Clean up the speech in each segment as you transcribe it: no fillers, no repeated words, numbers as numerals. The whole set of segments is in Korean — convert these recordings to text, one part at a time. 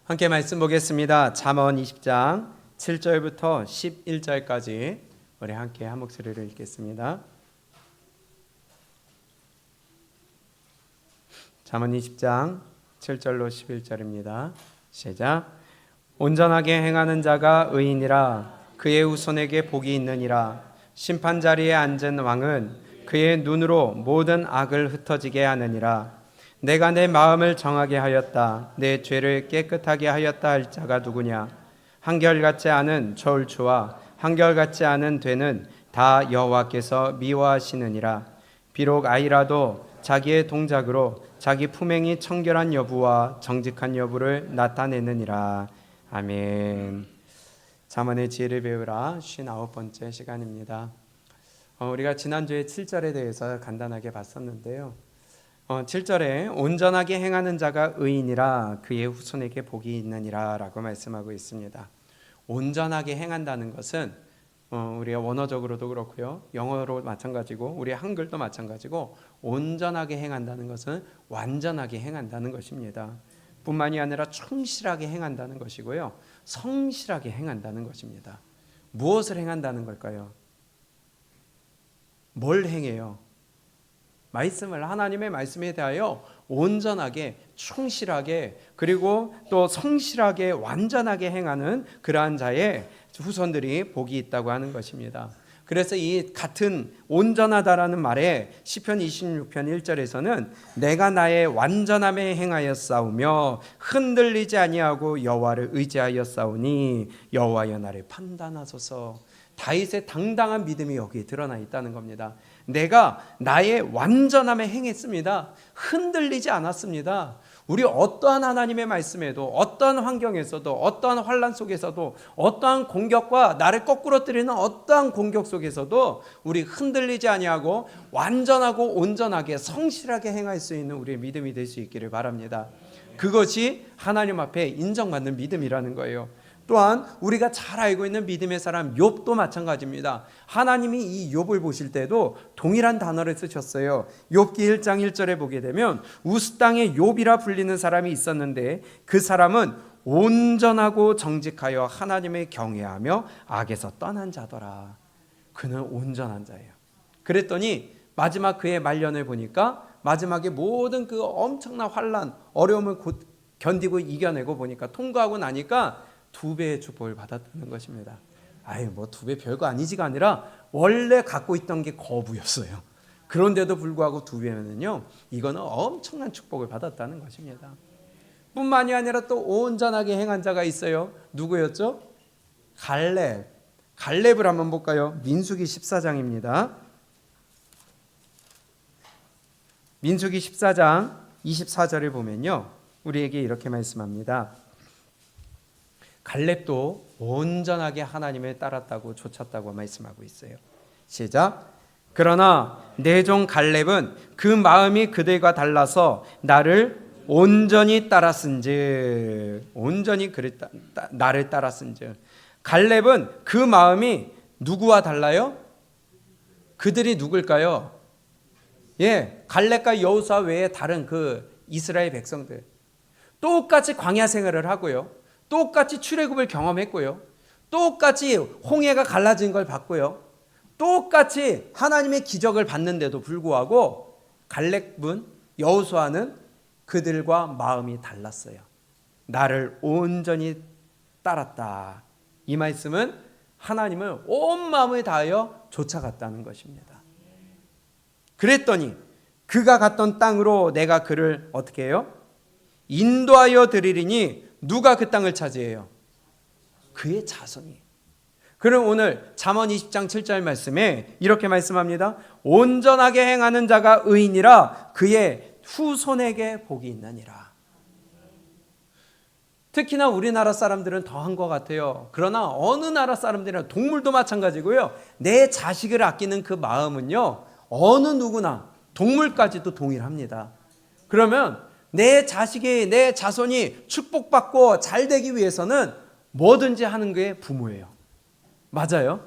함께 말씀 보겠습니다. 잠언 20장 7절부터 11절까지 우리 함께 한 목소리로 읽겠습니다. 잠언 20장 7절로 11절입니다. 시작. 온전하게 행하는 자가 의인이라 그의 후손에게 복이 있느니라. 심판자리에 앉은 왕은 그의 눈으로 모든 악을 흩어지게 하느니라. 내가 내 마음을 정하게 하였다. 내 죄를 깨끗하게 하였다 할 자가 누구냐? 한결같지 않은 저울추와 한결같지 않은 되는 다 여호와께서 미워하시느니라. 비록 아이라도 자기의 동작으로 자기 품행이 청결한 여부와 정직한 여부를 나타내느니라. 아멘. 잠언의 지혜를 배우라 59번째 시간입니다. 우리가 지난주에 7절에 대해서 간단하게 봤었는데요. 7절에 온전하게 행하는 자가 의인이라 그의 후손에게 복이 있느니라 라고 말씀하고 있습니다. 온전하게 행한다는 것은 우리가 원어적으로도 그렇고요, 영어로 마찬가지고 우리 한글도 마찬가지고 온전하게 행한다는 것은 완전하게 행한다는 것입니다. 뿐만이 아니라 충실하게 행한다는 것이고요, 성실하게 행한다는 것입니다. 무엇을 행한다는 걸까요? 뭘 행해요? 말씀을, 하나님의 말씀에 대하여 온전하게, 충실하게, 그리고 또 성실하게, 완전하게 행하는 그러한 자의 후손들이 복이 있다고 하는 것입니다. 그래서 이 같은 온전하다라는 말에 시편 26편 1절에서는 내가 나의 완전함에 행하였사오며 흔들리지 아니하고 여호와를 의지하였사오니 여호와여 나를 판단하소서. 다윗의 당당한 믿음이 여기에 드러나 있다는 겁니다. 내가 나의 완전함에 행했습니다. 흔들리지 않았습니다. 우리 어떠한 하나님의 말씀에도, 어떠한 환경에서도, 어떠한 환난 속에서도, 어떠한 공격과 나를 거꾸로 뜨리는 어떠한 공격 속에서도 우리 흔들리지 아니하고 완전하고 온전하게 성실하게 행할 수 있는 우리의 믿음이 될 수 있기를 바랍니다. 그것이 하나님 앞에 인정받는 믿음이라는 거예요. 또한 우리가 잘 알고 있는 믿음의 사람 욥도 마찬가지입니다. 하나님이 이 욥을 보실 때도 동일한 단어를 쓰셨어요. 욥기 1장 1절에 보게 되면 우스 땅에 욥이라 불리는 사람이 있었는데 그 사람은 온전하고 정직하여 하나님을 경외하며 악에서 떠난 자더라. 그는 온전한 자예요. 그랬더니 마지막 그의 말년을 보니까 마지막에 모든 그 엄청난 환난, 어려움을 견디고 이겨내고 보니까, 통과하고 나니까 2배의 축복을 받았다는 것입니다. 아유, 뭐 2배 별거 아니지가 아니라 원래 갖고 있던 게 거부였어요. 그런데도 불구하고 2배면은요, 이거는 엄청난 축복을 받았다는 것입니다. 뿐만이 아니라 또 온전하게 행한 자가 있어요. 누구였죠? 갈렙. 갈렙을 한번 볼까요? 민수기 14장입니다. 민수기 14장 24절을 보면요, 우리에게 이렇게 말씀합니다. 갈렙도 온전하게 하나님을 따랐다고, 좇았다고 말씀하고 있어요. 시작. 그러나 내 종 갈렙은 그 마음이 그들과 달라서 나를 온전히 따랐은즉, 온전히 나를 따랐은즉. 갈렙은 그 마음이 누구와 달라요? 그들이 누굴까요? 갈렙과 여호수아 외에 다른 그 이스라엘 백성들, 똑같이 광야 생활을 하고요, 똑같이 출애굽을 경험했고요, 똑같이 홍해가 갈라진 걸 봤고요, 똑같이 하나님의 기적을 봤는데도 불구하고 갈렙은, 여호수아는 그들과 마음이 달랐어요. 나를 온전히 따랐다. 이 말씀은 하나님을 온 마음을 다하여 쫓아갔다는 것입니다. 그랬더니 그가 갔던 땅으로 내가 그를 어떻게 해요? 인도하여 드리리니 누가 그 땅을 차지해요? 그의 자손이. 그럼 오늘 잠언 20장 7절 말씀에 이렇게 말씀합니다. 온전하게 행하는 자가 의인이라 그의 후손에게 복이 있느니라. 특히나 우리나라 사람들은 더한 것 같아요. 그러나 어느 나라 사람들이나, 동물도 마찬가지고요, 내 자식을 아끼는 그 마음은요, 어느 누구나, 동물까지도 동일합니다. 그러면 내 자식이, 내 자손이 축복받고 잘 되기 위해서는 뭐든지 하는 게 부모예요. 맞아요?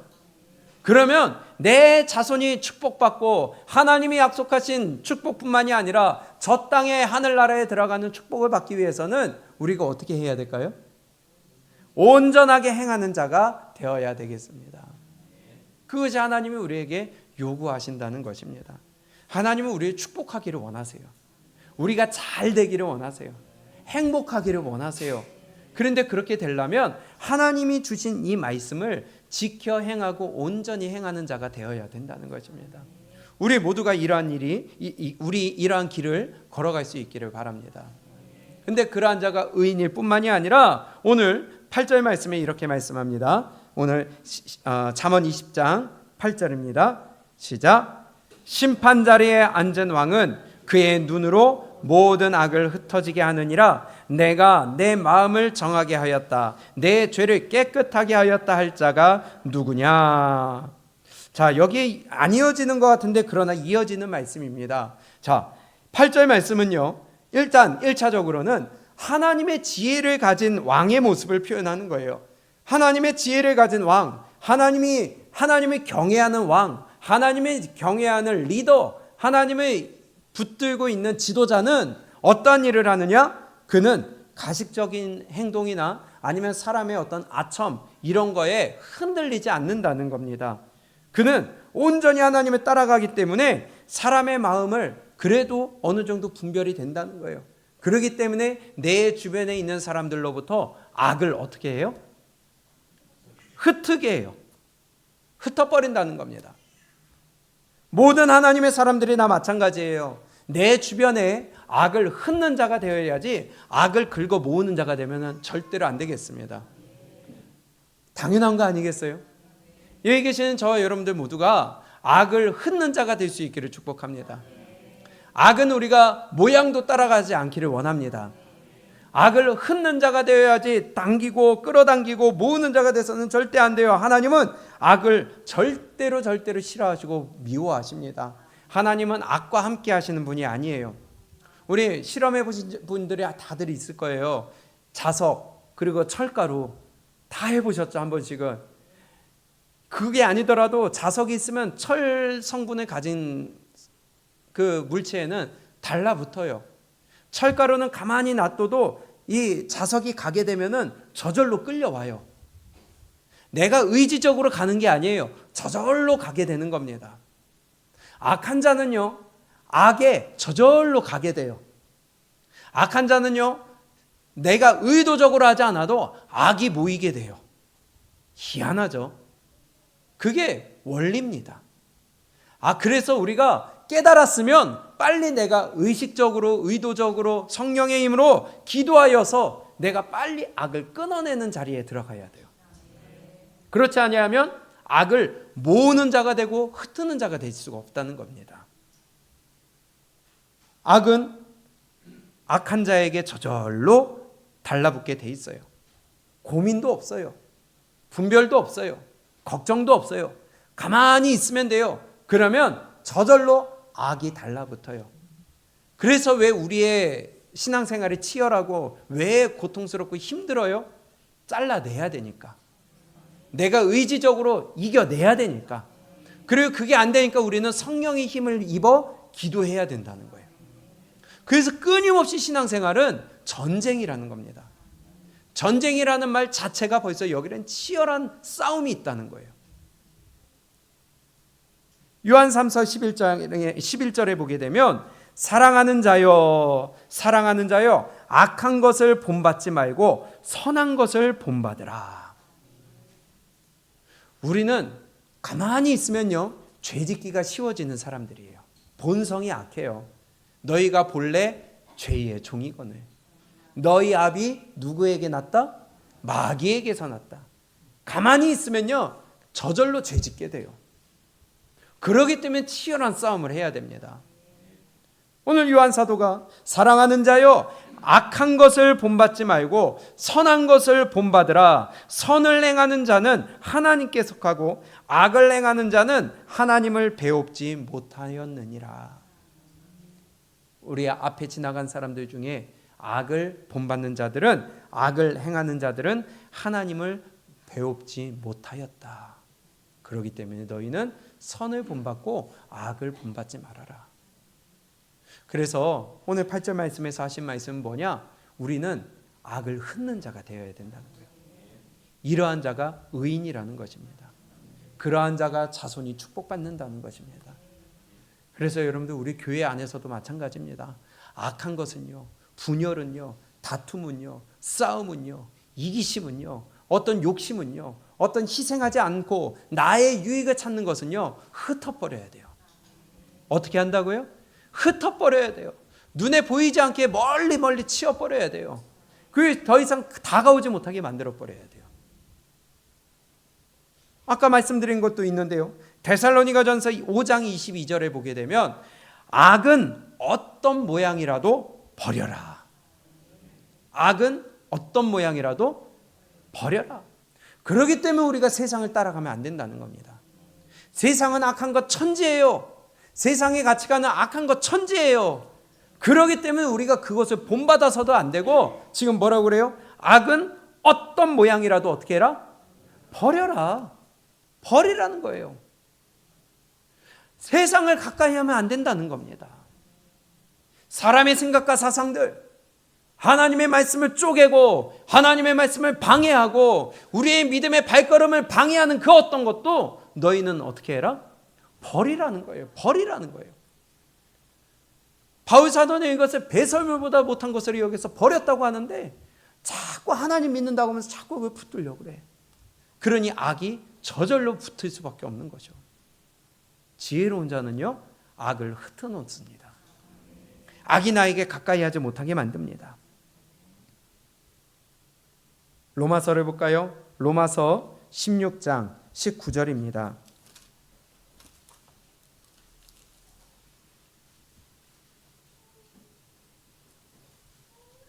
그러면 내 자손이 축복받고 하나님이 약속하신 축복뿐만이 아니라 저 땅에 하늘나라에 들어가는 축복을 받기 위해서는 우리가 어떻게 해야 될까요? 온전하게 행하는 자가 되어야 되겠습니다. 그것이 하나님이 우리에게 요구하신다는 것입니다. 하나님은 우리를 축복하기를 원하세요. 우리가 잘 되기를 원하세요. 행복하기를 원하세요. 그런데 그렇게 되려면 하나님이 주신 이 말씀을 지켜 행하고 온전히 행하는 자가 되어야 된다는 것입니다. 우리 모두가 이러한 길을 걸어갈 수 있기를 바랍니다. 근데 그러한 자가 의인일 뿐만이 아니라 오늘 8절 말씀에 이렇게 말씀합니다. 오늘 잠언 20장 8절입니다. 시작. 심판자리에 앉은 왕은 그의 눈으로 모든 악을 흩어지게 하느니라. 내가 내 마음을 정하게 하였다. 내 죄를 깨끗하게 하였다 할 자가 누구냐. 자, 여기 안 이어지는 것 같은데 그러나 이어지는 말씀입니다. 자, 8절 말씀은요, 일단 1차적으로는 하나님의 지혜를 가진 왕의 모습을 표현하는 거예요. 하나님의 지혜를 가진 왕, 하나님을 경외하는 왕, 하나님의 경외하는 리더, 하나님을 붙들고 있는 지도자는 어떠한 일을 하느냐? 그는 가식적인 행동이나 아니면 사람의 어떤 아첨 이런 거에 흔들리지 않는다는 겁니다. 그는 온전히 하나님을 따라가기 때문에 사람의 마음을 그래도 어느 정도 분별이 된다는 거예요. 그렇기 때문에 내 주변에 있는 사람들로부터 악을 어떻게 해요? 흩게 해요. 흩어버린다는 겁니다. 모든 하나님의 사람들이 다 마찬가지예요. 내 주변에 악을 흩는 자가 되어야지 악을 긁어 모으는 자가 되면 절대로 안 되겠습니다. 당연한 거 아니겠어요? 여기 계시는 저와 여러분들 모두가 악을 흩는 자가 될 수 있기를 축복합니다. 악은 우리가 모양도 따라가지 않기를 원합니다. 악을 흩는 자가 되어야지 당기고 끌어당기고 모으는 자가 돼서는 절대 안 돼요. 하나님은 악을 절대로 싫어하시고 미워하십니다. 하나님은 악과 함께 하시는 분이 아니에요. 우리 실험해 보신 분들이 다들 있을 거예요. 자석 그리고 철가루 다 해보셨죠, 한 번씩은. 그게 아니더라도 자석이 있으면 철 성분을 가진 그 물체에는 달라붙어요. 철가루는 가만히 놔둬도 이 자석이 가게 되면은 저절로 끌려와요. 내가 의지적으로 가는 게 아니에요. 저절로 가게 되는 겁니다. 악한 자는요, 악에 저절로 가게 돼요. 악한 자는요, 내가 의도적으로 하지 않아도 악이 모이게 돼요. 희한하죠? 그게 원리입니다. 그래서 우리가 깨달았으면 빨리 내가 의식적으로, 의도적으로 성령의 힘으로 기도하여서 내가 빨리 악을 끊어내는 자리에 들어가야 돼요. 그렇지 아니하면 악을 모으는 자가 되고 흩트는 자가 될 수가 없다는 겁니다. 악은 악한 자에게 저절로 달라붙게 돼 있어요. 고민도 없어요. 분별도 없어요. 걱정도 없어요. 가만히 있으면 돼요. 그러면 저절로 악이 달라붙어요. 그래서 왜 우리의 신앙생활이 치열하고 왜 고통스럽고 힘들어요? 잘라내야 되니까. 내가 의지적으로 이겨내야 되니까. 그리고 그게 안 되니까 우리는 성령의 힘을 입어 기도해야 된다는 거예요. 그래서 끊임없이 신앙생활은 전쟁이라는 겁니다. 전쟁이라는 말 자체가 벌써 여기는 치열한 싸움이 있다는 거예요. 요한 3서 11절에 보게 되면 사랑하는 자여 악한 것을 본받지 말고 선한 것을 본받으라. 우리는 가만히 있으면요 죄짓기가 쉬워지는 사람들이에요. 본성이 악해요. 너희가 본래 죄의 종이거늘. 너희 압이 누구에게 났다? 마귀에게서 났다. 가만히 있으면요 저절로 죄짓게 돼요. 그렇기 때문에 치열한 싸움을 해야 됩니다. 오늘 요한 사도가 사랑하는 자여 악한 것을 본받지 말고 선한 것을 본받으라. 선을 행하는 자는 하나님께 속하고 악을 행하는 자는 하나님을 배웁지 못하였느니라. 우리 앞에 지나간 사람들 중에 악을 본받는 자들은, 악을 행하는 자들은 하나님을 배웁지 못하였다. 그렇기 때문에 너희는 선을 본받고 악을 본받지 말아라. 그래서 오늘 8절 말씀에서 하신 말씀은 뭐냐? 우리는 악을 흩는 자가 되어야 된다는 거예요. 이러한 자가 의인이라는 것입니다. 그러한 자가 자손이 축복받는다는 것입니다. 그래서 여러분들 우리 교회 안에서도 마찬가지입니다. 악한 것은요, 분열은요, 다툼은요, 싸움은요, 이기심은요, 어떤 욕심은요, 어떤 희생하지 않고 나의 유익을 찾는 것은요, 흩어버려야 돼요. 어떻게 한다고요? 흩어버려야 돼요. 눈에 보이지 않게 멀리 치워버려야 돼요. 그게 더 이상 다가오지 못하게 만들어버려야 돼요. 아까 말씀드린 것도 있는데요. 데살로니가전서 5장 22절에 보게 되면 악은 어떤 모양이라도 버려라. 악은 어떤 모양이라도 버려라. 그렇기 때문에 우리가 세상을 따라가면 안 된다는 겁니다. 세상은 악한 것 천지예요. 세상의 가치관은 악한 것 천지예요. 그렇기 때문에 우리가 그것을 본받아서도 안 되고 지금 뭐라고 그래요? 악은 어떤 모양이라도 어떻게 해라? 버려라. 버리라는 거예요. 세상을 가까이 하면 안 된다는 겁니다. 사람의 생각과 사상들, 하나님의 말씀을 쪼개고 하나님의 말씀을 방해하고 우리의 믿음의 발걸음을 방해하는 그 어떤 것도 너희는 어떻게 해라? 버리라는 거예요. 버리라는 거예요. 바울 사도는 이것을 배설물보다 못한 것으로 여기서 버렸다고 하는데 자꾸 하나님 믿는다고 하면서 자꾸 그걸 붙들려고 그래. 그러니 악이 저절로 붙을 수밖에 없는 거죠. 지혜로운 자는요, 악을 흩어놓습니다. 악이 나에게 가까이 하지 못하게 만듭니다. 로마서를 볼까요? 로마서 16장 19절입니다.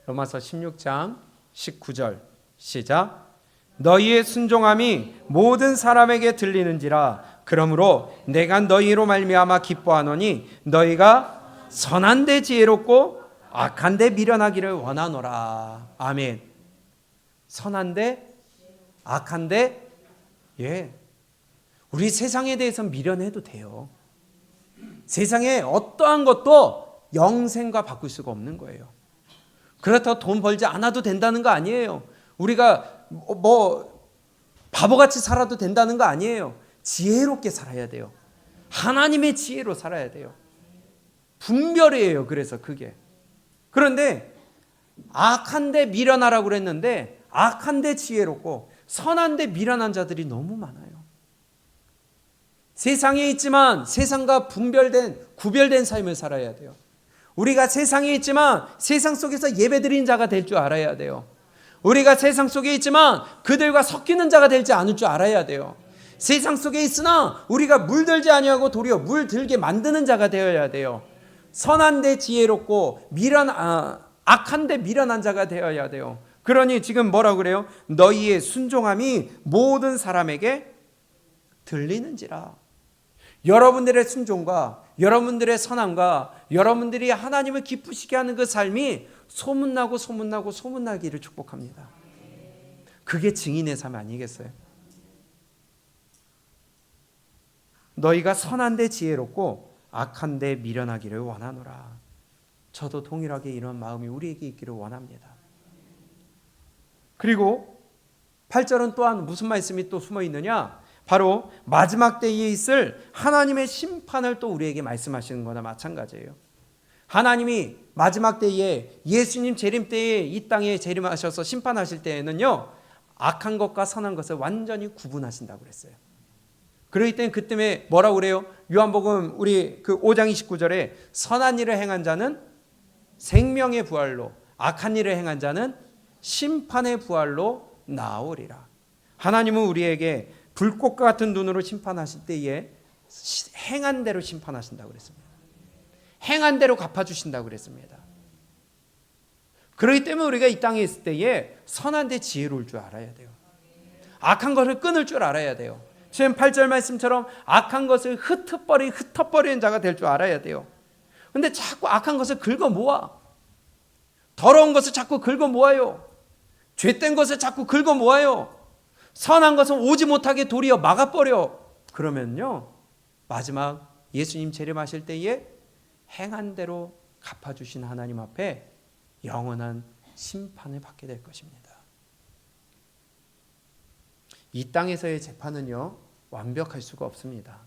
로마서 16장 19절 시작. 너희의 순종함이 모든 사람에게 들리는지라. 그러므로 내가 너희로 말미암아 기뻐하노니 너희가 선한데 지혜롭고 악한데 미련하기를 원하노라. 아멘. 선한데 악한데, 예, 우리 세상에 대해서 미련해도 돼요. 세상에 어떠한 것도 영생과 바꿀 수가 없는 거예요. 그렇다고 돈 벌지 않아도 된다는 거 아니에요. 우리가 바보같이 살아도 된다는 거 아니에요. 지혜롭게 살아야 돼요. 하나님의 지혜로 살아야 돼요. 분별이에요. 그래서 그게. 그런데 악한데 미련하라고 그랬는데 악한데 지혜롭고 선한데 미련한 자들이 너무 많아요. 세상에 있지만 세상과 구별된 삶을 살아야 돼요. 우리가 세상에 있지만 세상 속에서 예배드린 자가 될 줄 알아야 돼요. 우리가 세상 속에 있지만 그들과 섞이는 자가 될지 않을 줄 알아야 돼요. 세상 속에 있으나 우리가 물들지 아니하고 도리어 물들게 만드는 자가 되어야 돼요. 선한데 지혜롭고 악한데 미련한 자가 되어야 돼요. 그러니 지금 뭐라고 그래요? 너희의 순종함이 모든 사람에게 들리는지라. 여러분들의 순종과 여러분들의 선함과 여러분들이 하나님을 기쁘시게 하는 그 삶이 소문나기를 축복합니다. 그게 증인의 삶 아니겠어요? 너희가 선한데 지혜롭고 악한데 미련하기를 원하노라. 저도 동일하게 이런 마음이 우리에게 있기를 원합니다. 그리고 8절은 또한 무슨 말씀이 또 숨어 있느냐? 바로 마지막 때에 있을 하나님의 심판을 또 우리에게 말씀하시는 거나 마찬가지예요. 하나님이 마지막 때에 예수님 재림 때에 이 땅에 재림하셔서 심판하실 때에는요, 악한 것과 선한 것을 완전히 구분하신다고 그랬어요. 그렇기 때문에 그때문에 뭐라고 그래요? 요한복음 우리 그 5장 29절에 선한 일을 행한 자는 생명의 부활로, 악한 일을 행한 자는 심판의 부활로 나오리라. 하나님은 우리에게 불꽃과 같은 눈으로 심판하실 때에 행한 대로 심판하신다고 그랬습니다. 행한 대로 갚아주신다고 그랬습니다. 그렇기 때문에 우리가 이 땅에 있을 때에 선한데 지혜로울 줄 알아야 돼요. 악한 것을 끊을 줄 알아야 돼요. 지금 8절 말씀처럼 악한 것을 흩어버리는 자가 될 줄 알아야 돼요. 근데 자꾸 악한 것을 긁어 모아. 더러운 것을 자꾸 긁어 모아요. 죄된 것을 자꾸 긁어 모아요. 선한 것은 오지 못하게 도리어 막아버려. 그러면요, 마지막 예수님 재림하실 때에 행한 대로 갚아주신 하나님 앞에 영원한 심판을 받게 될 것입니다. 이 땅에서의 재판은요, 완벽할 수가 없습니다.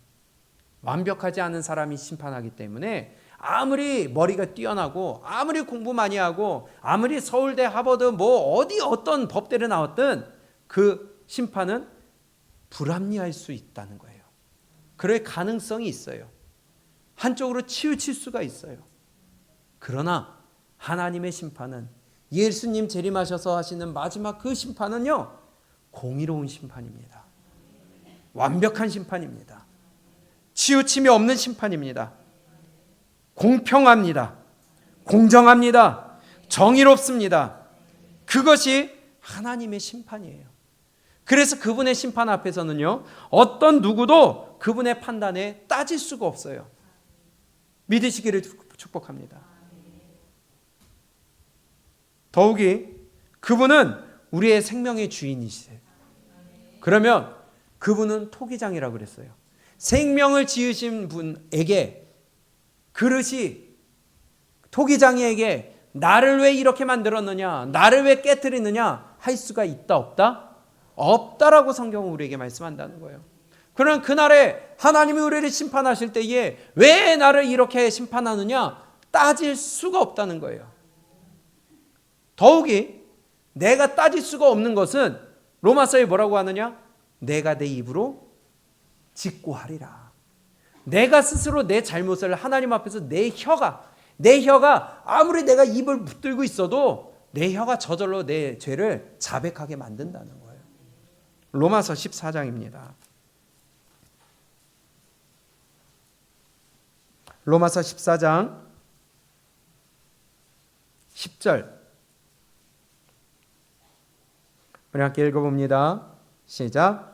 완벽하지 않은 사람이 심판하기 때문에 아무리 머리가 뛰어나고 아무리 공부 많이 하고 아무리 서울대 하버드 뭐 어떤 법대로 나왔든 그 심판은 불합리할 수 있다는 거예요. 그럴 가능성이 있어요. 한쪽으로 치우칠 수가 있어요. 그러나 하나님의 심판은, 예수님 재림하셔서 하시는 마지막 그 심판은요, 공의로운 심판입니다. 완벽한 심판입니다. 치우침이 없는 심판입니다. 공평합니다. 공정합니다. 정의롭습니다. 그것이 하나님의 심판이에요. 그래서 그분의 심판 앞에서는요, 어떤 누구도 그분의 판단에 따질 수가 없어요. 믿으시기를 축복합니다. 더욱이 그분은 우리의 생명의 주인이시세요. 그러면 그분은 토기장이라고 그랬어요. 생명을 지으신 분에게, 그릇이 토기장이에게 나를 왜 이렇게 만들었느냐, 나를 왜 깨뜨리느냐 할 수가 있다 없다? 없다라고 성경은 우리에게 말씀한다는 거예요. 그러나 그날에 하나님이 우리를 심판하실 때에 왜 나를 이렇게 심판하느냐 따질 수가 없다는 거예요. 더욱이 내가 따질 수가 없는 것은 로마서에 뭐라고 하느냐? 내가 내 입으로 직고하리라. 내가 스스로 내 잘못을 하나님 앞에서 내 혀가 아무리 내가 입을 붙들고 있어도 내 혀가 저절로 내 죄를 자백하게 만든다는 거예요. 로마서 14장입니다. 로마서 14장 10절 우리 함께 읽어봅니다. 시작.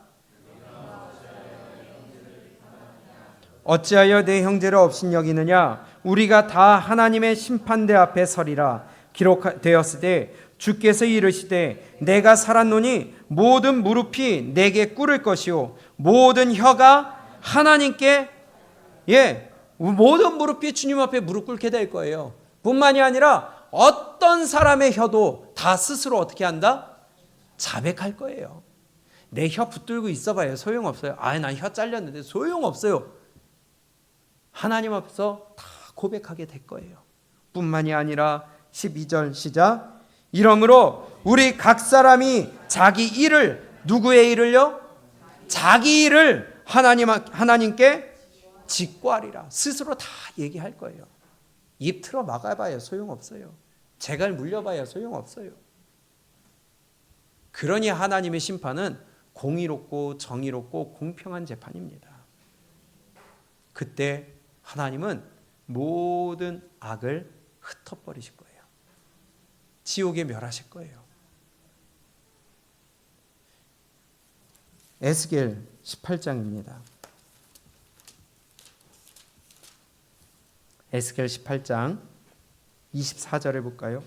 어찌하여 내 형제를 업신여기느냐? 우리가 다 하나님의 심판대 앞에 서리라. 기록되었을 때 주께서 이르시되 내가 살았노니 모든 무릎이 내게 꿇을 것이요 모든 혀가 하나님께 모든 무릎이 주님 앞에 무릎 꿇게 될 거예요. 뿐만이 아니라 어떤 사람의 혀도 다 스스로 어떻게 한다? 자백할 거예요. 내 혀 붙들고 있어봐요. 소용없어요. 난 혀 잘렸는데 소용없어요. 하나님 앞에서 다 고백하게 될 거예요. 뿐만이 아니라 12절 시작. 이러므로 우리 각 사람이 자기 일을, 누구의 일을요? 자기 일을 하나님께 직고하리라. 스스로 다 얘기할 거예요. 입 틀어 막아봐요. 소용없어요. 재갈 물려봐야 소용없어요. 그러니 하나님의 심판은 공의롭고 정의롭고 공평한 재판입니다. 그때 하나님은 모든 악을 흩어버리실 거예요. 지옥에 멸하실 거예요. 에스겔 18장입니다. 에스겔 18장 24절에 볼까요?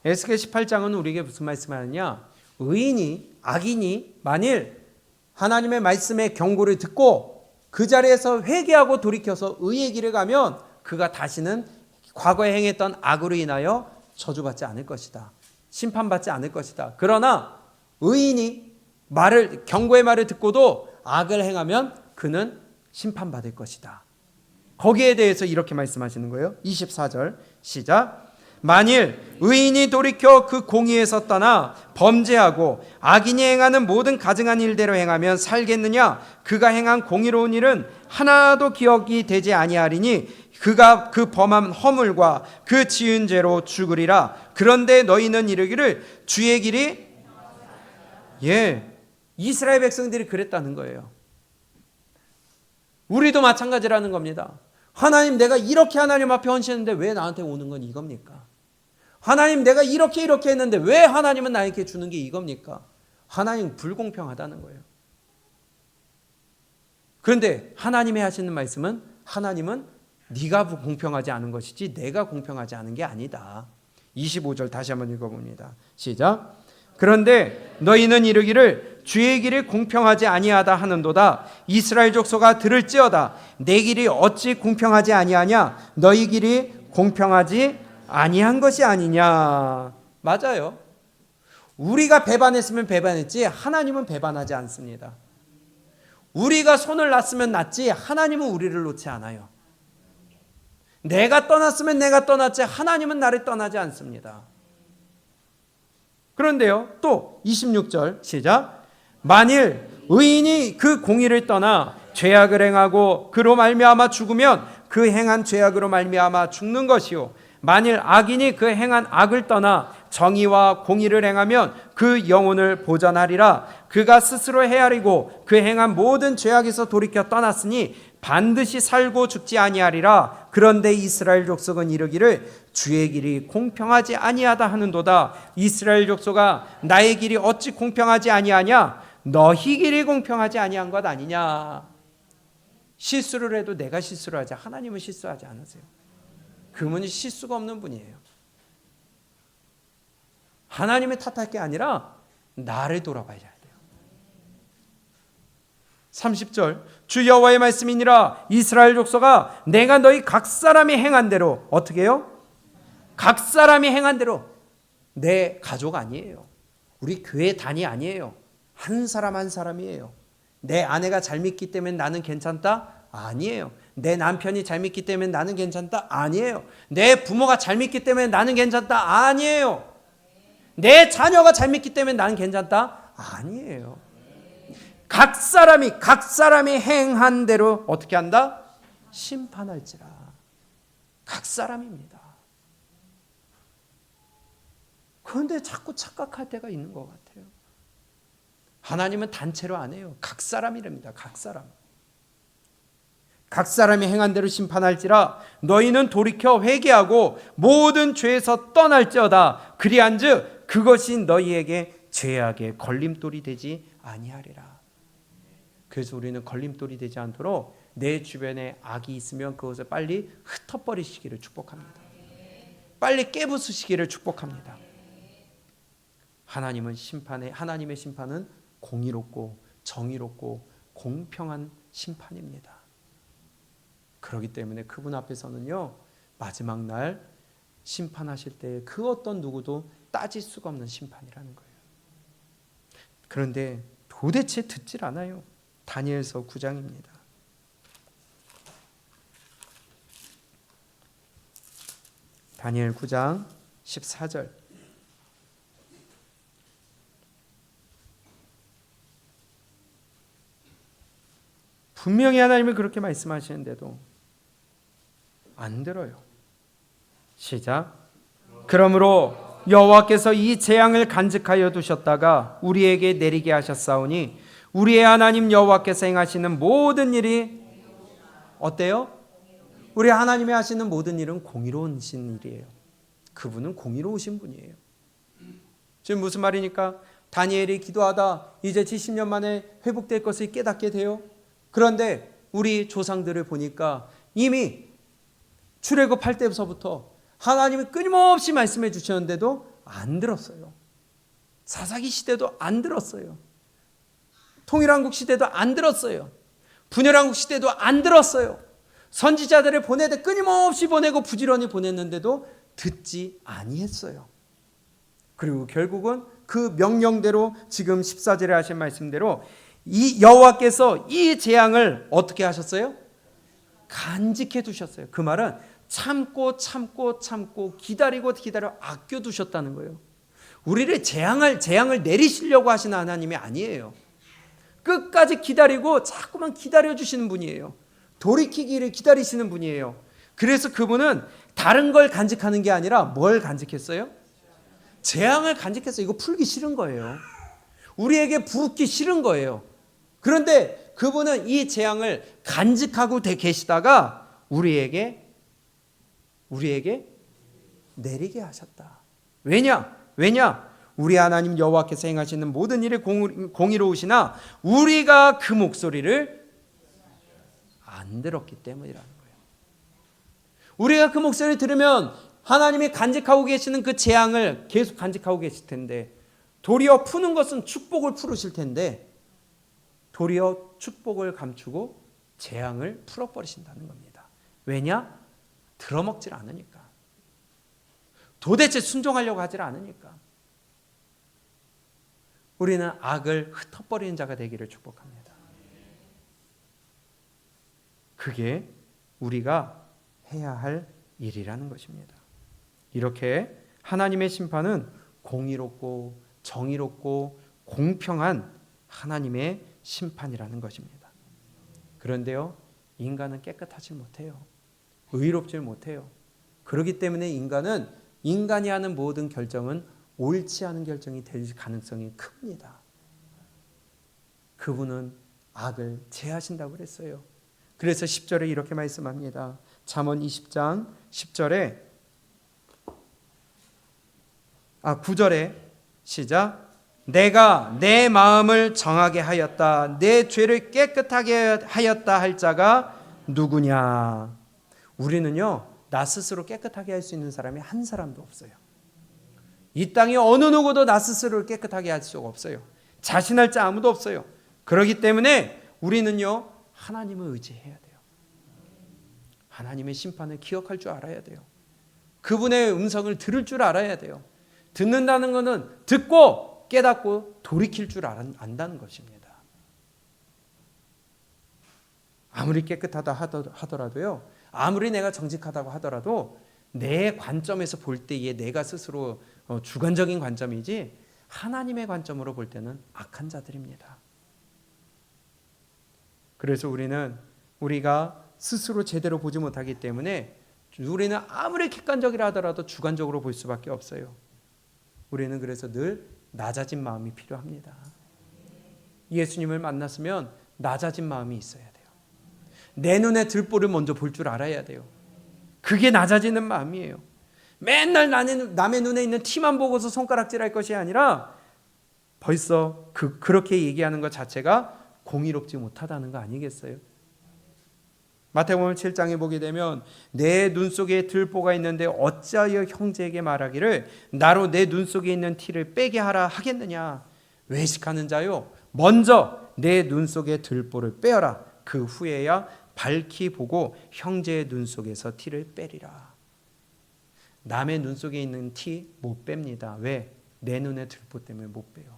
에스겔 18장은 우리에게 무슨 말씀을 하느냐? 의인이, 악인이 만일 하나님의 말씀의 경고를 듣고 그 자리에서 회개하고 돌이켜서 의의 길을 가면 그가 다시는 과거에 행했던 악으로 인하여 저주받지 않을 것이다. 심판받지 않을 것이다. 그러나 의인이 경고의 말을 듣고도 악을 행하면 그는 심판받을 것이다. 거기에 대해서 이렇게 말씀하시는 거예요. 24절 시작. 만일 의인이 돌이켜 그 공의에서 떠나 범죄하고 악인이 행하는 모든 가증한 일대로 행하면 살겠느냐? 그가 행한 공의로운 일은 하나도 기억이 되지 아니하리니 그가 그 범한 허물과 그 지은 죄로 죽으리라. 그런데 너희는 이르기를 주의 길이 이스라엘 백성들이 그랬다는 거예요. 우리도 마찬가지라는 겁니다. 하나님, 내가 이렇게 하나님 앞에 헌신했는데 왜 나한테 오는 건 이겁니까? 하나님, 내가 이렇게 했는데 왜 하나님은 나에게 주는 게 이겁니까? 하나님 불공평하다는 거예요. 그런데 하나님이 하시는 말씀은 하나님은 네가 공평하지 않은 것이지 내가 공평하지 않은 게 아니다. 25절 다시 한번 읽어봅니다. 시작. 그런데 너희는 이르기를 주의 길이 공평하지 아니하다 하는도다. 이스라엘 족속아 들을지어다. 내 길이 어찌 공평하지 아니하냐? 너희 길이 공평하지 아니한 것이 아니냐. 맞아요. 우리가 배반했으면 배반했지 하나님은 배반하지 않습니다. 우리가 손을 놨으면 놨지 하나님은 우리를 놓지 않아요. 내가 떠났으면 내가 떠났지 하나님은 나를 떠나지 않습니다. 그런데요, 또 26절 시작. 만일 의인이 그 공의를 떠나 죄악을 행하고 그로 말미암아 죽으면 그 행한 죄악으로 말미암아 죽는 것이요, 만일 악인이 그 행한 악을 떠나 정의와 공의를 행하면 그 영혼을 보전하리라. 그가 스스로 헤아리고 그 행한 모든 죄악에서 돌이켜 떠났으니 반드시 살고 죽지 아니하리라. 그런데 이스라엘 족속은 이르기를 주의 길이 공평하지 아니하다 하는도다. 이스라엘 족속아 나의 길이 어찌 공평하지 아니하냐? 너희 길이 공평하지 아니한 것 아니냐. 실수를 해도 내가 실수를 하지 하나님은 실수하지 않으세요. 그분이 실수가 없는 분이에요. 하나님을 탓할 게 아니라 나를 돌아봐야 돼요. 30절 주 여호와의 말씀이니라. 이스라엘 족속아 내가 너희 각 사람이 행한 대로 어떻게 해요? 각 사람이 행한 대로. 내 가족 아니에요. 우리 교회 단위 아니에요. 한 사람 한 사람이에요. 내 아내가 잘 믿기 때문에 나는 괜찮다? 아니에요. 내 남편이 잘 믿기 때문에 나는 괜찮다? 아니에요. 내 부모가 잘 믿기 때문에 나는 괜찮다? 아니에요. 내 자녀가 잘 믿기 때문에 나는 괜찮다? 아니에요. 각 사람이 행한 대로 어떻게 한다? 심판할지라. 각 사람입니다. 그런데 자꾸 착각할 때가 있는 것 같아요. 하나님은 단체로 안 해요. 각 사람이랍니다. 각 사람. 각 사람이 행한 대로 심판할지라. 너희는 돌이켜 회개하고 모든 죄에서 떠날지어다. 그리한즉 그것이 너희에게 죄악의 걸림돌이 되지 아니하리라. 그래서 우리는 걸림돌이 되지 않도록 내 주변에 악이 있으면 그것을 빨리 흩어버리시기를 축복합니다. 빨리 깨부수시기를 축복합니다. 하나님의 심판은 공의롭고 정의롭고 공평한 심판입니다. 그렇기 때문에 그분 앞에서는요, 마지막 날 심판하실 때 그 어떤 누구도 따질 수가 없는 심판이라는 거예요. 그런데 도대체 듣질 않아요. 다니엘서 9장입니다. 다니엘 9장 14절. 분명히 하나님이 그렇게 말씀하시는데도 안 들어요. 시작. 그러므로 여호와께서 이 재앙을 간직하여 두셨다가 우리에게 내리게 하셨사오니 우리의 하나님 여호와께서 행하시는 모든 일이 어때요? 우리 하나님이 하시는 모든 일은 공의로우신 일이에요. 그분은 공의로우신 분이에요. 지금 무슨 말이니까? 다니엘이 기도하다 이제 70년 만에 회복될 것을 깨닫게 돼요. 그런데 우리 조상들을 보니까 이미 출애굽할 때부터 하나님이 끊임없이 말씀해 주셨는데도 안 들었어요. 사사기 시대도 안 들었어요. 통일한국 시대도 안 들었어요. 분열한국 시대도 안 들었어요. 선지자들을 보내되 끊임없이 보내고 부지런히 보냈는데도 듣지 아니했어요. 그리고 결국은 그 명령대로 지금 14절에 하신 말씀대로 이 여호와께서 이 재앙을 어떻게 하셨어요? 간직해 두셨어요. 그 말은 참고 기다리고 아껴 두셨다는 거예요. 우리를 재앙을 내리시려고 하시는 하나님이 아니에요. 끝까지 기다리고 자꾸만 기다려 주시는 분이에요. 돌이키기를 기다리시는 분이에요. 그래서 그분은 다른 걸 간직하는 게 아니라 뭘 간직했어요? 재앙을 간직했어요. 이거 풀기 싫은 거예요. 우리에게 부기 싫은 거예요. 그런데 그분은 이 재앙을 간직하고 계시다가 우리에게 내리게 하셨다. 왜냐? 우리 하나님 여호와께서 행하시는 모든 일이 공의로우시나 우리가 그 목소리를 안 들었기 때문이라는 거예요. 우리가 그 목소리를 들으면 하나님이 간직하고 계시는 그 재앙을 계속 간직하고 계실 텐데 도리어 푸는 것은 축복을 풀으실 텐데 도리어 축복을 감추고 재앙을 풀어버리신다는 겁니다. 왜냐? 들어먹질 않으니까. 도대체 순종하려고 하질 않으니까. 우리는 악을 흩어버리는 자가 되기를 축복합니다. 그게 우리가 해야 할 일이라는 것입니다. 이렇게 하나님의 심판은 공의롭고 정의롭고 공평한 하나님의 심판이라는 것입니다. 그런데요, 인간은 깨끗하지 못해요. 의롭지 못해요. 그렇기 때문에 인간은 인간이 하는 모든 결정은 옳지 않은 결정이 될 가능성이 큽니다. 그분은 악을 제하신다고 그랬어요. 그래서 10절에 이렇게 말씀합니다. 잠언 20장 10절에 9절에 시작. 내가 내 마음을 정하게 하였다. 내 죄를 깨끗하게 하였다 할 자가 누구냐? 우리는요, 나 스스로 깨끗하게 할 수 있는 사람이 한 사람도 없어요. 이 땅에 어느 누구도 나 스스로를 깨끗하게 할 수가 없어요. 자신할 자 아무도 없어요. 그렇기 때문에 우리는요, 하나님을 의지해야 돼요. 하나님의 심판을 기억할 줄 알아야 돼요. 그분의 음성을 들을 줄 알아야 돼요. 듣는다는 것은 듣고 깨닫고 돌이킬 줄 안다는 것입니다. 아무리 깨끗하다 하더라도요, 아무리 내가 정직하다고 하더라도 내 관점에서 볼 때에 내가 스스로 주관적인 관점이지 하나님의 관점으로 볼 때는 악한 자들입니다. 그래서 우리가 스스로 제대로 보지 못하기 때문에 우리는 아무리 객관적이라 하더라도 주관적으로 볼 수밖에 없어요. 우리는 그래서 늘 낮아진 마음이 필요합니다. 예수님을 만났으면 낮아진 마음이 있어야 돼요. 내 눈에 들보를 먼저 볼 줄 알아야 돼요. 그게 낮아지는 마음이에요. 맨날 남의 눈에 있는 티만 보고서 손가락질할 것이 아니라 벌써 그렇게 얘기하는 것 자체가 공의롭지 못하다는 거 아니겠어요? 마태복음 7장에 보게 되면 내 눈 속에 들보가 있는데 어찌하여 형제에게 말하기를 나로 내 눈 속에 있는 티를 빼게 하라 하겠느냐? 외식하는 자요, 먼저 내 눈 속에 들보를 빼어라. 그 후에야 밝히 보고 형제의 눈 속에서 티를 빼리라. 남의 눈 속에 있는 티 못 뺍니다. 왜? 내 눈에 들보 때문에 못 빼요.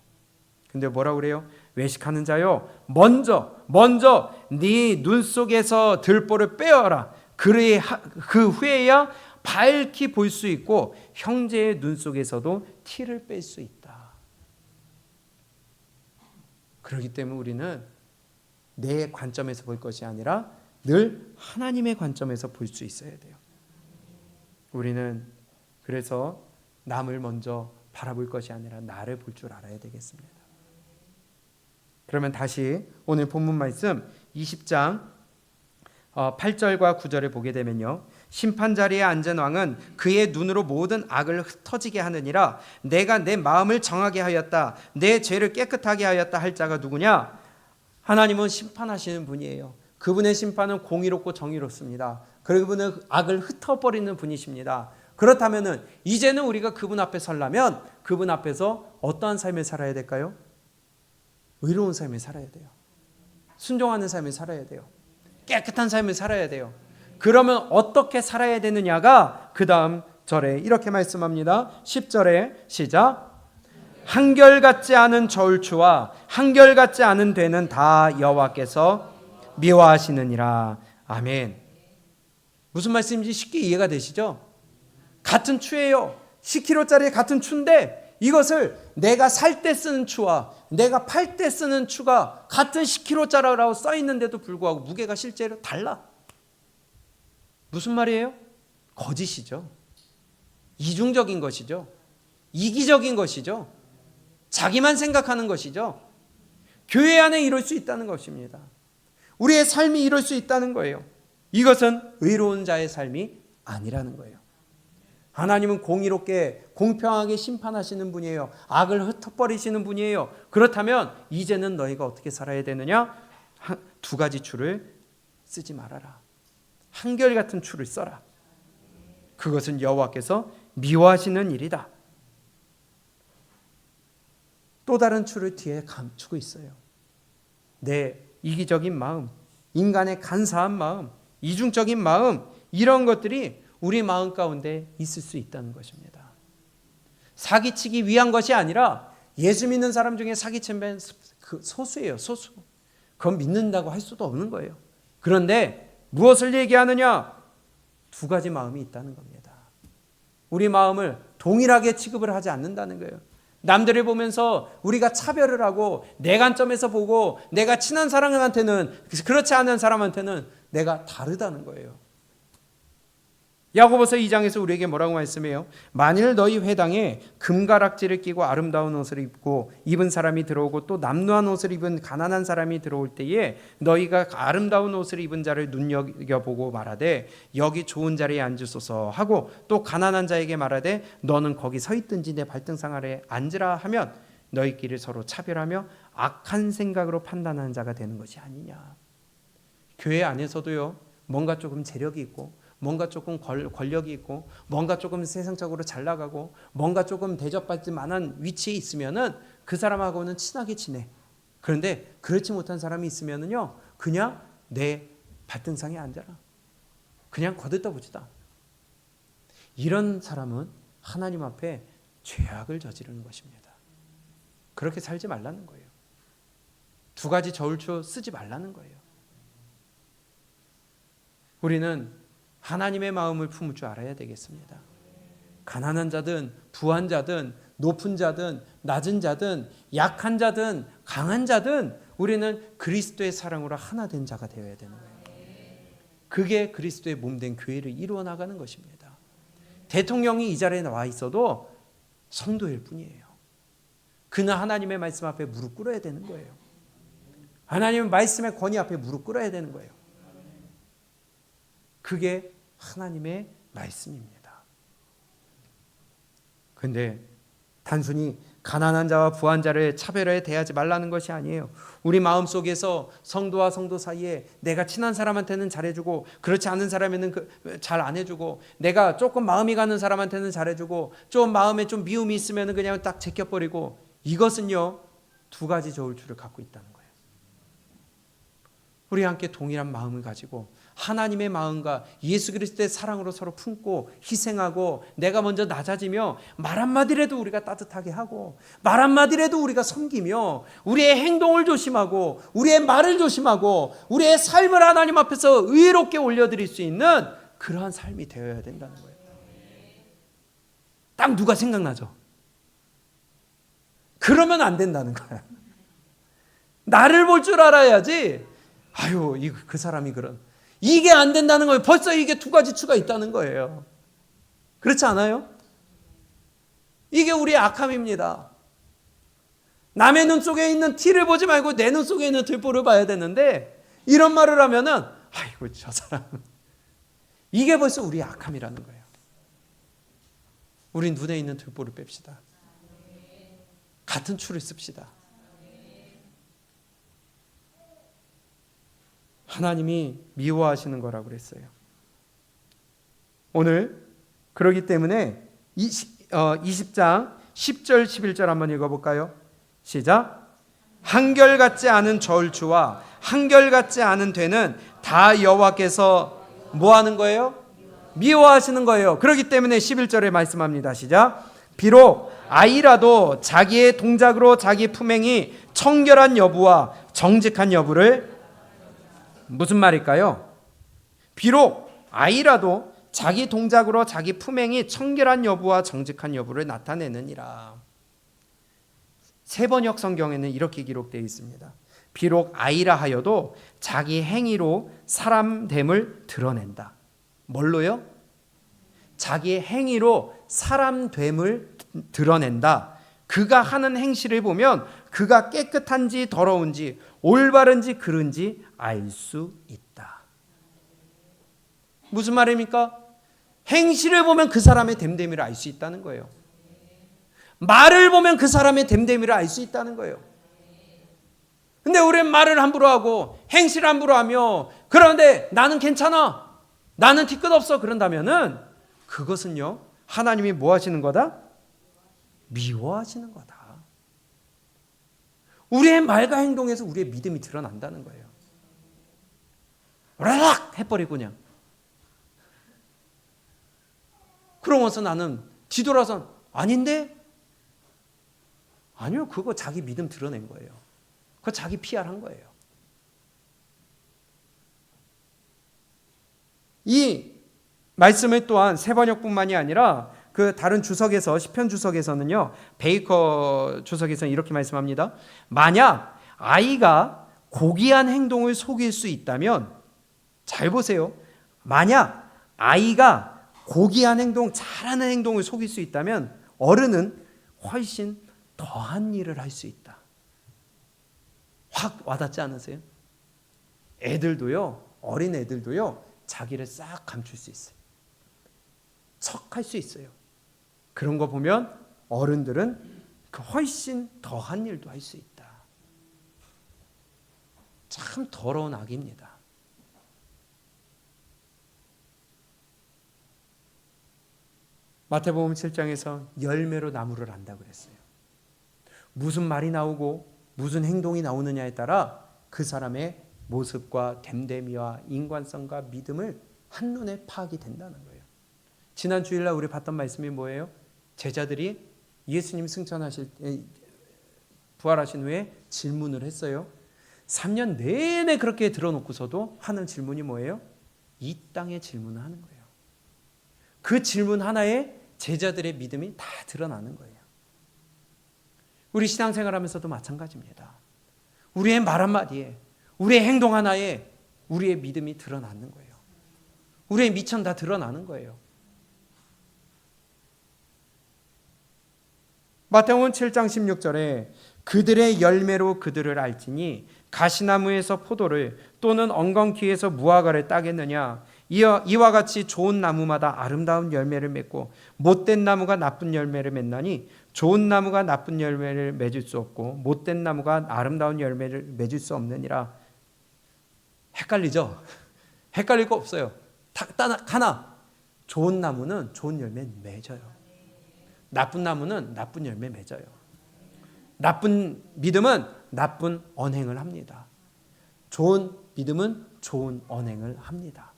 근데 뭐라고 그래요? 외식하는 자요, 먼저 네 눈 속에서 들보를 빼어라. 그 후에야 밝히 볼 수 있고 형제의 눈 속에서도 티를 뺄 수 있다. 그렇기 때문에 우리는 내 관점에서 볼 것이 아니라 늘 하나님의 관점에서 볼 수 있어야 돼요. 우리는 그래서 남을 먼저 바라볼 것이 아니라 나를 볼 줄 알아야 되겠습니다. 그러면 다시 오늘 본문 말씀 20장 8절과 9절을 보게 되면요, 심판 자리에 앉은 왕은 그의 눈으로 모든 악을 흩어지게 하느니라. 내가 내 마음을 정하게 하였다. 내 죄를 깨끗하게 하였다 할 자가 누구냐? 하나님은 심판하시는 분이에요. 그분의 심판은 공의롭고 정의롭습니다. 그분은 악을 흩어버리는 분이십니다. 그렇다면 이제는 우리가 그분 앞에 서려면 그분 앞에서 어떠한 삶을 살아야 될까요? 의로운 삶을 살아야 돼요. 순종하는 삶을 살아야 돼요. 깨끗한 삶을 살아야 돼요. 그러면 어떻게 살아야 되느냐가 그 다음 절에 이렇게 말씀합니다. 10절에 시작. 한결같지 않은 저울추와 한결같지 않은 되는 다 여호와께서 미워하시느니라. 아멘. 무슨 말씀인지 쉽게 이해가 되시죠? 같은 추예요. 10kg짜리 같은 추인데 이것을 내가 살 때 쓰는 추와 내가 팔 때 쓰는 추가 같은 10kg짜리라고 써 있는데도 불구하고 무게가 실제로 달라. 무슨 말이에요? 거짓이죠. 이중적인 것이죠. 이기적인 것이죠. 자기만 생각하는 것이죠. 교회 안에 이럴 수 있다는 것입니다. 우리의 삶이 이럴 수 있다는 거예요. 이것은 의로운 자의 삶이 아니라는 거예요. 하나님은 공의롭게 공평하게 심판하시는 분이에요. 악을 흩어버리시는 분이에요. 그렇다면 이제는 너희가 어떻게 살아야 되느냐? 두 가지 추를 쓰지 말아라. 한결같은 추를 써라. 그것은 여호와께서 미워하시는 일이다. 또 다른 추를 뒤에 감추고 있어요. 내 이기적인 마음, 인간의 간사한 마음, 이중적인 마음, 이런 것들이 우리 마음 가운데 있을 수 있다는 것입니다. 사기치기 위한 것이 아니라 예수 믿는 사람 중에 사기치면 소수예요. 소수. 그건 믿는다고 할 수도 없는 거예요. 그런데 무엇을 얘기하느냐? 두 가지 마음이 있다는 겁니다. 우리 마음을 동일하게 취급을 하지 않는다는 거예요. 남들을 보면서 우리가 차별을 하고 내 관점에서 보고 내가 친한 사람한테는 그렇지 않은 사람한테는 내가 다르다는 거예요. 야고보서 2장에서 우리에게 뭐라고 말씀해요? 만일 너희 회당에 금가락지를 끼고 아름다운 옷을 입은 사람이 들어오고 또 남루한 옷을 입은 가난한 사람이 들어올 때에 너희가 아름다운 옷을 입은 자를 눈여겨보고 말하되 여기 좋은 자리에 앉으소서 하고 또 가난한 자에게 말하되 너는 거기 서 있든지 내 발등상 아래 앉으라 하면 너희끼리 서로 차별하며 악한 생각으로 판단하는 자가 되는 것이 아니냐. 교회 안에서도요, 뭔가 조금 재력이 있고 뭔가 조금 권력이 있고 뭔가 조금 세상적으로 잘 나가고 뭔가 조금 대접받을 만한 위치에 있으면은 그 사람하고는 친하게 지내. 그런데 그렇지 못한 사람이 있으면은요, 그냥 내 발등상에 앉아라. 그냥 거들떠보지다. 이런 사람은 하나님 앞에 죄악을 저지르는 것입니다. 그렇게 살지 말라는 거예요. 두 가지 저울추 쓰지 말라는 거예요. 우리는 하나님의 마음을 품을 줄 알아야 되겠습니다. 가난한 자든 부한 자든 높은 자든 낮은 자든 약한 자든 강한 자든 우리는 그리스도의 사랑으로 하나 된 자가 되어야 되는 거예요. 그게 그리스도의 몸된 교회를 이루어 나가는 것입니다. 대통령이 이 자리에 나와 있어도 성도일 뿐이에요. 그는 하나님의 말씀 앞에 무릎 꿇어야 되는 거예요. 하나님의 말씀의 권위 앞에 무릎 꿇어야 되는 거예요. 그게 하나님의 말씀입니다. 그런데 단순히 가난한 자와 부한 자를 차별해 대하지 말라는 것이 아니에요. 우리 마음속에서 성도와 성도 사이에 내가 친한 사람한테는 잘해주고 그렇지 않은 사람에는 잘 안 해주고 내가 조금 마음이 가는 사람한테는 잘해주고 좀 마음에 좀 미움이 있으면 그냥 딱 제껴버리고, 이것은요 두 가지 저울추를 갖고 있다는 거예요. 우리 함께 동일한 마음을 가지고 하나님의 마음과 예수 그리스도의 사랑으로 서로 품고 희생하고 내가 먼저 낮아지며 말 한마디라도 우리가 따뜻하게 하고 말 한마디라도 우리가 섬기며 우리의 행동을 조심하고 우리의 말을 조심하고 우리의 삶을 하나님 앞에서 의롭게 올려드릴 수 있는 그러한 삶이 되어야 된다는 거예요. 딱 누가 생각나죠? 그러면 안 된다는 거야. 나를 볼 줄 알아야지. 아유, 그 사람이 그런. 이게 안 된다는 거예요. 벌써 이게 두 가지 추가 있다는 거예요. 그렇지 않아요? 이게 우리의 악함입니다. 남의 눈 속에 있는 티를 보지 말고 내 눈 속에 있는 들보를 봐야 되는데, 이런 말을 하면은 아이고 저 사람, 이게 벌써 우리의 악함이라는 거예요. 우리 눈에 있는 들보를 뺍시다. 같은 추를 씁시다. 하나님이 미워하시는 거라고 그랬어요. 오늘 그러기 때문에 20장 10절 11절 한번 읽어볼까요? 시작. 한결같지 않은 저울추와 한결같지 않은 되는 다 여호와께서 뭐 하는 거예요? 미워하시는 거예요. 그렇기 때문에 11절에 말씀합니다. 시작. 비록 아이라도 자기의 동작으로 자기 품행이 청결한 여부와 정직한 여부를, 무슨 말일까요? 비록 아이라도 자기 동작으로 자기 품행이 청결한 여부와 정직한 여부를 나타내느니라. 세번역 성경에는 이렇게 기록되어 있습니다. 비록 아이라 하여도 자기 행위로 사람됨을 드러낸다. 뭘로요? 자기의 행위로 사람됨을 드러낸다. 그가 하는 행실을 보면 그가 깨끗한지 더러운지 올바른지 그른지 알 수 있다. 무슨 말입니까? 행실을 보면 그 사람의 됨됨이를 알 수 있다는 거예요. 말을 보면 그 사람의 됨됨이를 알 수 있다는 거예요. 근데 우리는 말을 함부로 하고 행실을 함부로 하며, 그런데 나는 괜찮아, 나는 뒤끝 없어, 그런다면은 그것은요 하나님이 뭐 하시는 거다? 미워하시는 거다. 우리의 말과 행동에서 우리의 믿음이 드러난다는 거예요. 라락 해버리고 그냥. 그러면서 나는 뒤돌아서 아닌데? 아니요, 그거 자기 믿음 드러낸 거예요. 그거 자기 PR한 거예요. 이 말씀을 또한 세번역뿐만이 아니라 그 다른 주석에서 시편 주석에서는요, 베이커 주석에서는 이렇게 말씀합니다. 만약 아이가 고귀한 행동을 속일 수 있다면, 잘 보세요. 만약 아이가 고귀한 행동, 잘하는 행동을 속일 수 있다면 어른은 훨씬 더한 일을 할 수 있다. 확 와닿지 않으세요? 애들도요, 어린 애들도요, 자기를 싹 감출 수 있어요. 척할 수 있어요. 그런 거 보면 어른들은 그 훨씬 더한 일도 할 수 있다. 참 더러운 악입니다. 마태복음 7장에서 열매로 나무를 안다 그랬어요. 무슨 말이 나오고 무슨 행동이 나오느냐에 따라 그 사람의 모습과 됨됨이와 인간성과 믿음을 한눈에 파악이 된다는 거예요. 지난 주일날 우리 봤던 말씀이 뭐예요? 제자들이 예수님 부활하신 후에 질문을 했어요. 3년 내내 그렇게 들어놓고서도 하는 질문이 뭐예요? 이 땅의 질문을 하는 거예요. 그 질문 하나에 제자들의 믿음이 다 드러나는 거예요. 우리 신앙생활하면서도 마찬가지입니다. 우리의 말 한마디에, 우리의 행동 하나에 우리의 믿음이 드러나는 거예요. 우리의 미천 다 드러나는 거예요. 마태복음 7장 16절에 그들의 열매로 그들을 알지니 가시나무에서 포도를 또는 엉겅퀴에서 무화과를 따겠느냐. 이와 같이 좋은 나무마다 아름다운 열매를 맺고 못된 나무가 나쁜 열매를 맺나니 좋은 나무가 나쁜 열매를 맺을 수 없고 못된 나무가 아름다운 열매를 맺을 수 없느니라. 헷갈리죠? 헷갈릴 거 없어요. 하나, 좋은 나무는 좋은 열매 맺어요. 나쁜 나무는 나쁜 열매 맺어요. 나쁜 믿음은 나쁜 언행을 합니다. 좋은 믿음은 좋은 언행을 합니다.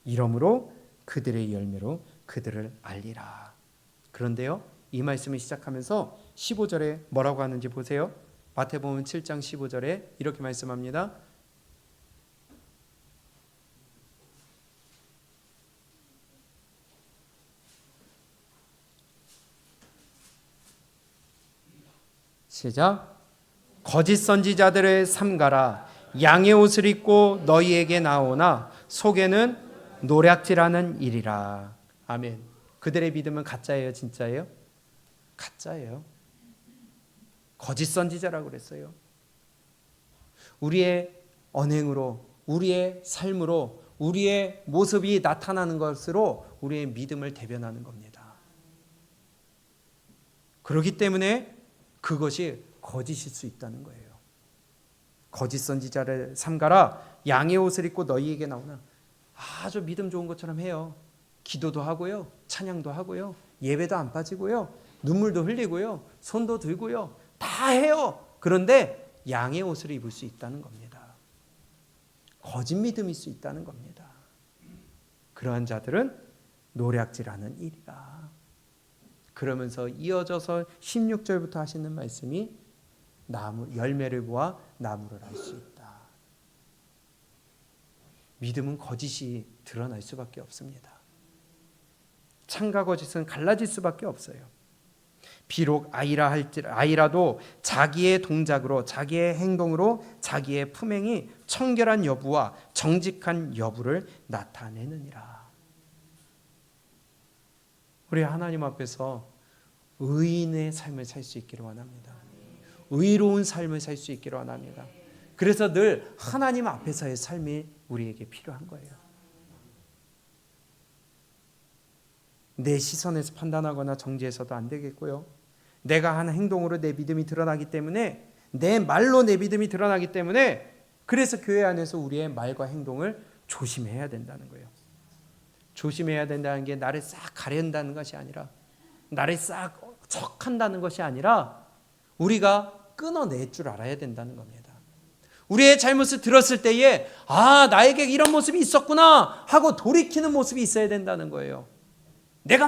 이러므로 그들의 열매로 그들을 알리라. 그런데요, 이 말씀을 시작하면서 15절에 뭐라고 하는지 보세요. 마태복음 7장 15절에 이렇게 말씀합니다. 시작. 거짓 선지자들을 삼가라. 양의 옷을 입고 너희에게 나오나 속에는 노략질하는 일이라. 아멘. 그들의 믿음은 가짜예요, 진짜예요? 가짜예요. 거짓 선지자라고 그랬어요. 우리의 언행으로, 우리의 삶으로, 우리의 모습이 나타나는 것으로 우리의 믿음을 대변하는 겁니다. 그렇기 때문에 그것이 거짓일 수 있다는 거예요. 거짓 선지자를 삼가라. 양의 옷을 입고 너희에게 나오나. 아주 믿음 좋은 것처럼 해요. 기도도 하고요, 찬양도 하고요, 예배도 안 빠지고요, 눈물도 흘리고요, 손도 들고요, 다 해요. 그런데 양의 옷을 입을 수 있다는 겁니다. 거짓 믿음일 수 있다는 겁니다. 그러한 자들은 노략질하는 일이라. 그러면서 이어져서 16절부터 하시는 말씀이 열매를 보아 나무를 알 수 있다. 믿음은 거짓이 드러날 수밖에 없습니다. 참과 거짓은 갈라질 수밖에 없어요. 비록 아이라도 자기의 동작으로, 자기의 행동으로, 자기의 품행이 청결한 여부와 정직한 여부를 나타내느니라. 우리 하나님 앞에서 의인의 삶을 살 수 있기를 원합니다. 의로운 삶을 살 수 있기를 원합니다. 그래서 늘 하나님 앞에서의 삶이 우리에게 필요한 거예요. 내 시선에서 판단하거나 정죄해서도 안 되겠고요. 내가 하는 행동으로 내 믿음이 드러나기 때문에, 내 말로 내 믿음이 드러나기 때문에, 그래서 교회 안에서 우리의 말과 행동을 조심해야 된다는 거예요. 조심해야 된다는 게 나를 싹 가려낸다는 것이 아니라, 나를 싹 척한다는 것이 아니라, 우리가 끊어낼 줄 알아야 된다는 겁니다. 우리의 잘못을 들었을 때에 나에게 이런 모습이 있었구나 하고 돌이키는 모습이 있어야 된다는 거예요. 내가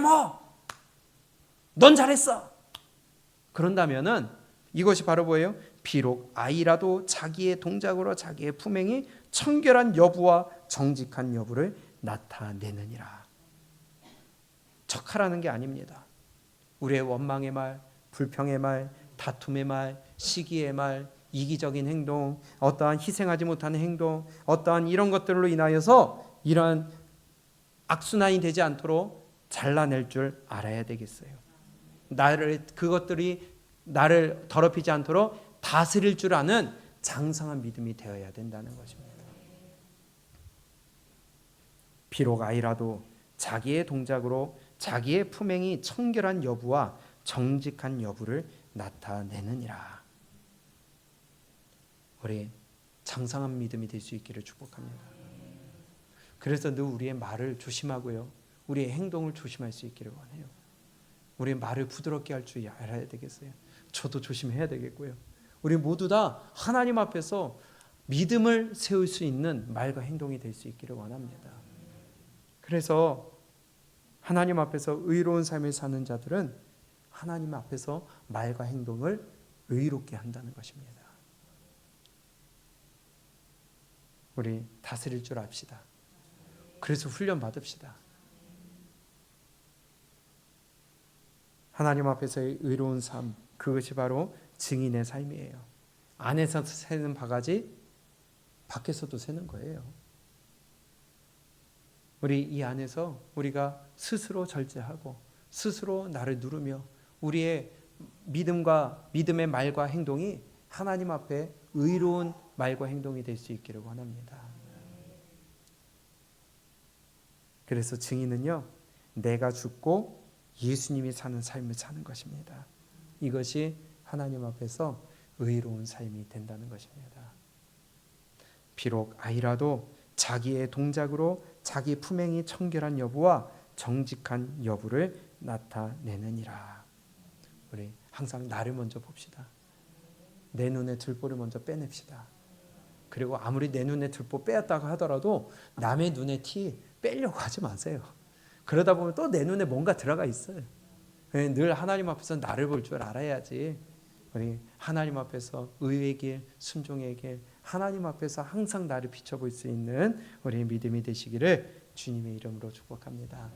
넌 잘했어. 그런다면은 이것이 바로 뭐예요? 비록 아이라도 자기의 동작으로 자기의 품행이 청결한 여부와 정직한 여부를 나타내느니라. 척하라는 게 아닙니다. 우리의 원망의 말, 불평의 말, 다툼의 말, 시기의 말, 이기적인 행동, 어떠한 희생하지 못하는 행동, 어떠한 이런 것들로 인하여서 이러한 악순환이 되지 않도록 잘라낼 줄 알아야 되겠어요. 그것들이 나를 더럽히지 않도록 다스릴 줄 아는 장성한 믿음이 되어야 된다는 것입니다. 비록 아이라도 자기의 동작으로 자기의 품행이 청결한 여부와 정직한 여부를 나타내느니라. 우리 장성한 믿음이 될 수 있기를 축복합니다. 그래서 늘 우리의 말을 조심하고요, 우리의 행동을 조심할 수 있기를 원해요. 우리의 말을 부드럽게 할 줄 알아야 되겠어요. 저도 조심해야 되겠고요. 우리 모두 다 하나님 앞에서 믿음을 세울 수 있는 말과 행동이 될 수 있기를 원합니다. 그래서 하나님 앞에서 의로운 삶을 사는 자들은 하나님 앞에서 말과 행동을 의롭게 한다는 것입니다. 우리 다스릴 줄 압시다. 그래서 훈련 받읍시다. 하나님 앞에서의 의로운 삶, 그것이 바로 증인의 삶이에요. 안에서 새는 바가지, 밖에서도 새는 거예요. 우리 이 안에서 우리가 스스로 절제하고 스스로 나를 누르며 우리의 믿음의 말과 행동이 하나님 앞에 의로운 말과 행동이 될 수 있기를 원합니다. 그래서 증인은요, 내가 죽고 예수님이 사는 삶을 사는 것입니다. 이것이 하나님 앞에서 의로운 삶이 된다는 것입니다. 비록 아이라도 자기의 동작으로 자기 품행이 청결한 여부와 정직한 여부를 나타내느니라. 우리 항상 나를 먼저 봅시다. 내 눈에 들보를 먼저 빼냅시다. 그리고 아무리 내 눈에 들보 빼앗다가 하더라도 남의 눈에 티 빼려고 하지 마세요. 그러다 보면 또 내 눈에 뭔가 들어가 있어요. 늘 하나님 앞에서 나를 볼 줄 알아야지. 우리 하나님 앞에서 의의 길, 순종의 길, 하나님 앞에서 항상 나를 비춰볼 수 있는 우리의 믿음이 되시기를 주님의 이름으로 축복합니다.